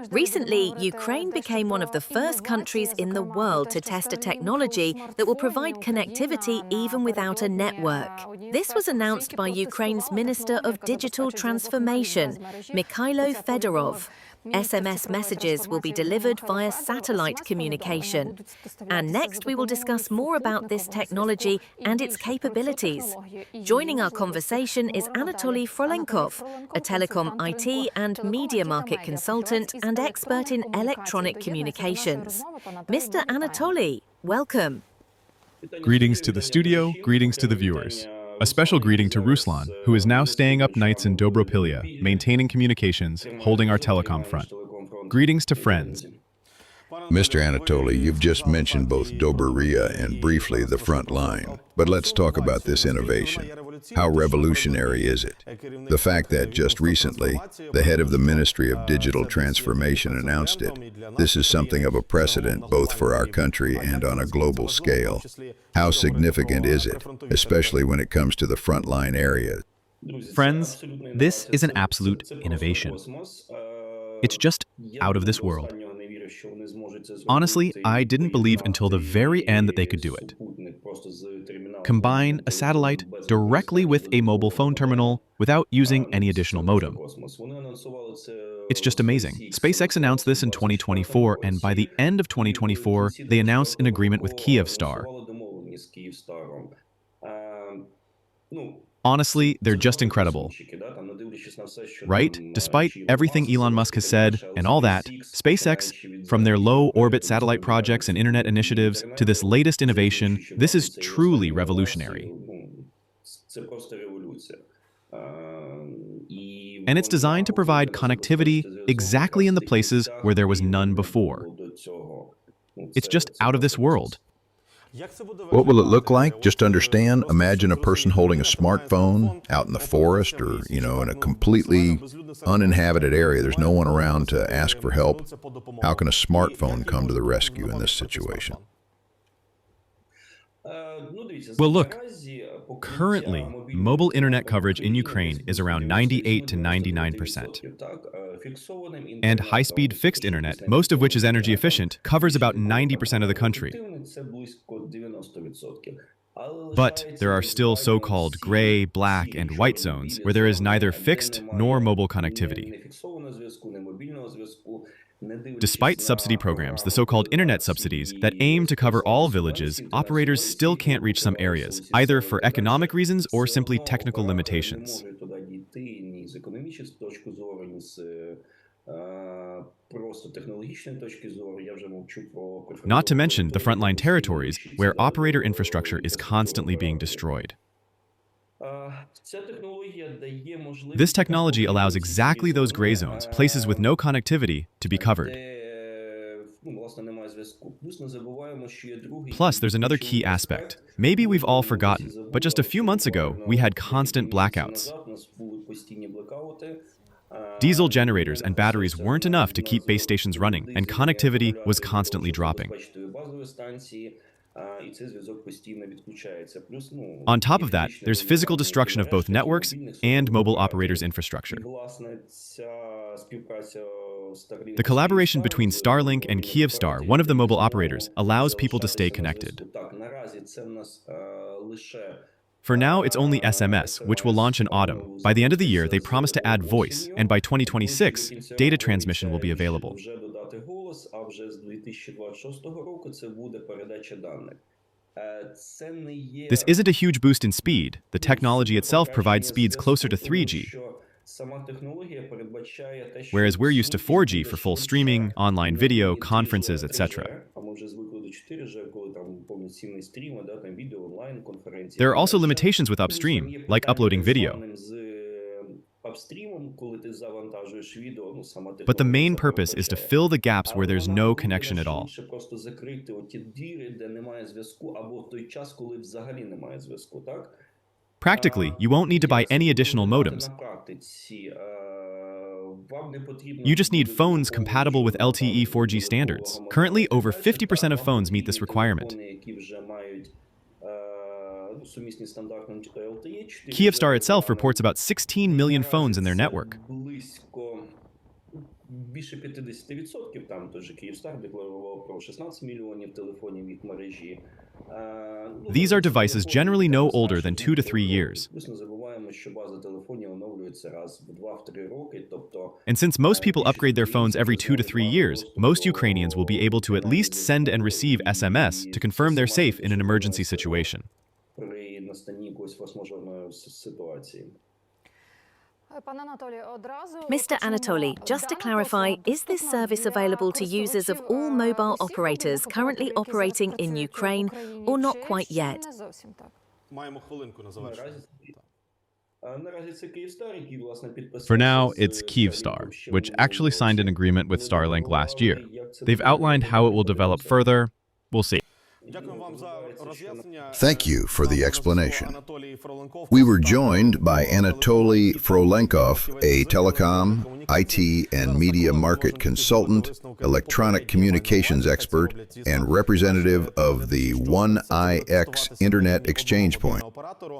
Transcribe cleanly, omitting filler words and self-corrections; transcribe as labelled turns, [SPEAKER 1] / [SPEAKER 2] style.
[SPEAKER 1] Recently, Ukraine became one of the first countries in the world to test a technology that will provide connectivity even without a network. This was announced by Ukraine's Minister of Digital Transformation, Mikhailo Fedorov. SMS messages will be delivered via satellite communication. And next, we will discuss more about this technology and its capabilities. Joining our conversation is Anatolii Frolenkov, a telecom IT and media market consultant and expert in electronic communications. Mr. Anatolii, welcome.
[SPEAKER 2] Greetings to the studio, greetings to the viewers. A special greeting to Ruslan, who is now staying up nights in Dobropilya, maintaining communications, holding our telecom front. Greetings to friends.
[SPEAKER 3] Mr. Anatolii, you've just mentioned both Dobrylia and briefly the front line. But let's talk about this innovation. How revolutionary is it? The fact that just recently, the head of the Ministry of Digital Transformation announced it. This is something of a precedent both for our country and on a global scale. How significant is it, especially when it comes to the frontline area?
[SPEAKER 2] Friends, this is an absolute innovation. It's just out of this world. Honestly, I didn't believe until the very end that they could do it. Combine a satellite directly with a mobile phone terminal without using any additional modem. It's just amazing. SpaceX announced this in 2024, and by the end of 2024, they announced an agreement with Kyivstar. Honestly, they're just incredible. Right? Despite everything Elon Musk has said and all that, SpaceX, from their low-orbit satellite projects and internet initiatives to this latest innovation, this is truly revolutionary. And it's designed to provide connectivity exactly in the places where there was none before. It's just out of this world.
[SPEAKER 3] What will it look like? Just understand, imagine a person holding a smartphone out in the forest or, in a completely uninhabited area. There's no one around to ask for help. How can a smartphone come to the rescue in this situation?
[SPEAKER 2] Well, look, currently, mobile internet coverage in Ukraine is around 98 to 99%. And high-speed fixed internet, most of which is energy efficient, covers about 90% of the country. But there are still so-called gray, black, and white zones where there is neither fixed nor mobile connectivity. Despite subsidy programs, the so-called internet subsidies, that aim to cover all villages, operators still can't reach some areas, either for economic reasons or simply technical limitations. Not to mention the frontline territories, where operator infrastructure is constantly being destroyed. This technology allows exactly those gray zones, places with no connectivity, to be covered. Plus, there's another key aspect. Maybe we've all forgotten, but just a few months ago, we had constant blackouts. Diesel generators and batteries weren't enough to keep base stations running, and connectivity was constantly dropping. On top of that, there's physical destruction of both networks and mobile operators' infrastructure. The collaboration between Starlink and Kyivstar, one of the mobile operators, allows people to stay connected. For now, it's only SMS, which will launch in autumn. By the end of the year, they promise to add voice, and by 2026, data transmission will be available. This isn't a huge boost in speed. The technology itself provides speeds closer to 3G, whereas we're used to 4G for full streaming, online video, conferences, etc. There are also limitations with upstream, like uploading video. But the main purpose is to fill the gaps where there's no connection at all. Practically, you won't need to buy any additional modems. You just need phones compatible with LTE 4G standards. Currently, over 50% of phones meet this requirement. Kyivstar itself reports about 16 million phones in their network.
[SPEAKER 4] більше 50%, там той же Kyivstar декларував про 16 мільйонів телефонів в їх мережі.
[SPEAKER 2] These are devices generally no older than 2 to 3 years.
[SPEAKER 4] Плюс не забуваємо, що база телефонів оновлюється раз в 2-3 роки, тобто
[SPEAKER 2] And since most people upgrade their phones every 2 to 3 years, most Ukrainians will be able to at least send and receive SMS to confirm they're safe in an emergency situation.
[SPEAKER 4] при настанні якоїсь форс-мажорної ситуації.
[SPEAKER 1] Mr. Anatolii, just to clarify, is this service available to users of all mobile operators currently operating in Ukraine or not quite yet?
[SPEAKER 5] Маємо хвилинку на завершення.
[SPEAKER 4] Наразі це Kyivstar, який, власне, підписав.
[SPEAKER 2] For now, it's Kyivstar, which actually signed an agreement with Starlink last year. They've outlined how it will develop further. We'll see.
[SPEAKER 5] Дякую вам за роз'яснення.
[SPEAKER 3] Thank you for the explanation.
[SPEAKER 5] Anatolii Frolenkov.
[SPEAKER 3] We were joined by Anatolii Frolenkov, a telecom, IT, and media market consultant, electronic communications expert, and representative of the 1IX Internet Exchange Point.
[SPEAKER 5] Оператору